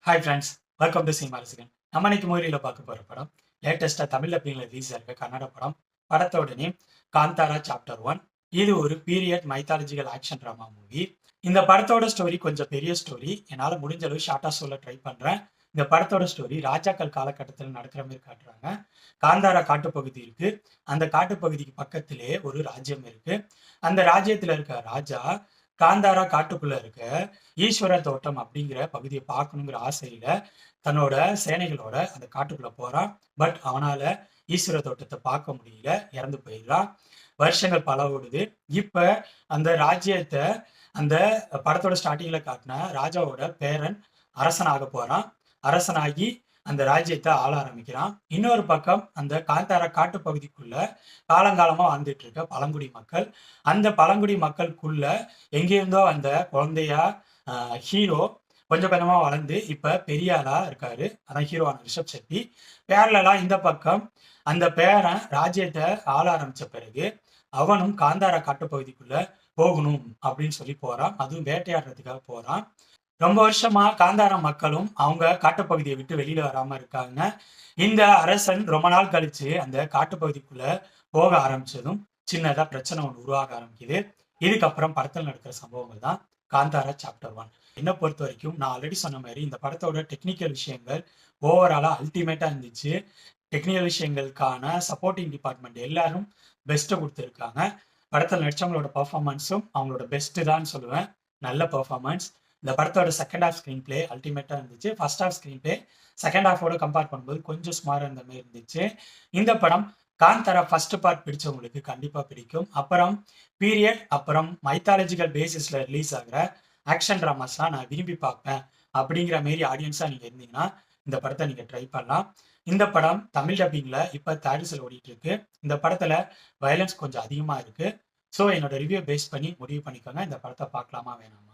Hi friends, welcome to cinema ரசிகன். நம்ம இன்னைக்கு மூவியில் பார்க்க போகிற படம் லேட்டஸ்ட்டாக தமிழ் அப்படிங்கிற ரிலீஸ் ஆகிருக்க கன்னட படம். படத்தோட நேம் காந்தாரா சாப்டர் 1. இது ஒரு period mythological action drama movie. இந்த படத்தோட ஸ்டோரி கொஞ்சம் பெரிய ஸ்டோரி. என்னால் முடிஞ்ச அளவு ஷார்ட்டாக சொல்ல ட்ரை பண்ணுறேன். இந்த படத்தோட ஸ்டோரி ராஜாக்கள் காலகட்டத்தில் நடக்கிற மாதிரி காட்டுறாங்க. காந்தாரா காட்டுப்பகுதி இருக்கு. அந்த காட்டுப்பகுதிக்கு பக்கத்திலே ஒரு ராஜ்யம் இருக்கு. அந்த ராஜ்யத்தில் இருக்க ராஜா காந்தாரா காட்டுக்குள்ள இருக்க ஈஸ்வர தோட்டம் அப்படிங்கிற பகுதியை பார்க்கணுங்கிற ஆசையில தன்னோட சேனைகளோட அந்த காட்டுக்குள்ள போறான். பட் அவனால ஈஸ்வர தோட்டத்தை பார்க்க முடியல, இறந்து போயிடுறான். வருஷங்கள் பல ஓடுது. இப்ப அந்த ராஜ்யத்தை அந்த படத்தோட ஸ்டார்டிங்ல காட்டின ராஜாவோட பேரன் அரசனாக போறான். அரசனாகி அந்த ராஜ்யத்தை ஆள ஆரம்பிக்கிறான். இன்னொரு பக்கம் அந்த காந்தாரா காட்டு பகுதிக்குள்ள காலங்காலமா வாழ்ந்துட்டு இருக்க பழங்குடி மக்கள். அந்த பழங்குடி மக்களுக்குள்ள எங்கிருந்தோ அந்த குழந்தையா ஹீரோ கொஞ்சம் கொஞ்சமா வளர்ந்து இப்ப பெரிய ஆளா இருக்காரு. அதான் ஹீரோவான ரிஷப் செட்டி. பேரலா இந்த பக்கம் அந்த பேரன் ராஜ்யத்தை ஆள ஆரம்பிச்ச பிறகு அவனும் காந்தாரா காட்டுப்பகுதிக்குள்ள போகணும் அப்படின்னு சொல்லி போறான். அதுவும் வேட்டையாடுறதுக்காக போறான். ரொம்ப வருஷமா காந்தாரா மக்களும் அவங்க காட்டுப்பகுதியை விட்டு வெளியில வராம இருக்காங்க. இந்த அரசன் ரொம்ப நாள் கழிச்சு அந்த காட்டுப்பகுதிக்குள்ள போக ஆரம்பிச்சதும் சின்னதா பிரச்சனை ஒன்று உருவாக ஆரம்பிக்குது. இதுக்கப்புறம் படத்தில் நடக்கிற சம்பவங்கள் தான் காந்தாரா சாப்டர் 1. என்ன பொறுத்த வரைக்கும் நான் ஆல்ரெடி சொன்ன மாதிரி இந்த படத்தோட டெக்னிக்கல் விஷயங்கள் ஓவராலா அல்டிமேட்டா இருந்துச்சு. டெக்னிக்கல் விஷயங்களுக்கான சப்போர்ட்டிங் டிபார்ட்மெண்ட் எல்லாரும் பெஸ்ட்டை கொடுத்துருக்காங்க. படத்தில் நடிச்சவங்களோட பர்ஃபார்மன்ஸும் அவங்களோட பெஸ்ட் தான் சொல்லுவேன். நல்ல பர்ஃபார்மன்ஸ். இந்த படத்தோட செகண்ட் ஹாஃப் ஸ்க்ரீன் பிளே அல்டிமேட்டா இருந்துச்சு. First half screen play second ஹாஃபோட கம்பேர் பண்ணும்போது கொஞ்சம் சுமாரா இருந்த மாதிரி இருந்துச்சு. இந்த படம் காந்தாரா ஃபர்ஸ்ட் பார்ட் பிடிச்சவங்களுக்கு கண்டிப்பா பிடிக்கும். அப்புறம் பீரியட் அப்புறம் மைத்தாலஜிக்கல் பேசிஸ்ல ரிலீஸ் ஆகிற ஆக்ஷன் ட்ராமாஸ்லாம் நான் விரும்பி பார்ப்பேன் அப்படிங்கிற மாரி ஆடியன்ஸா நீங்க இருந்தீங்கன்னா இந்த படத்தை நீங்க ட்ரை பண்ணலாம். இந்த படம் தமிழ் டப்பிங்ல இப்ப தேட்டர்ஸ்ல ஓடிட்டு இருக்கு. இந்த படத்துல வயலன்ஸ் கொஞ்சம் அதிகமா இருக்கு. ஸோ என்னோட ரிவ்யூ பேஸ் பண்ணி முடிவு பண்ணிக்கோங்க இந்த படத்தை பார்க்கலாமா வேணாமா.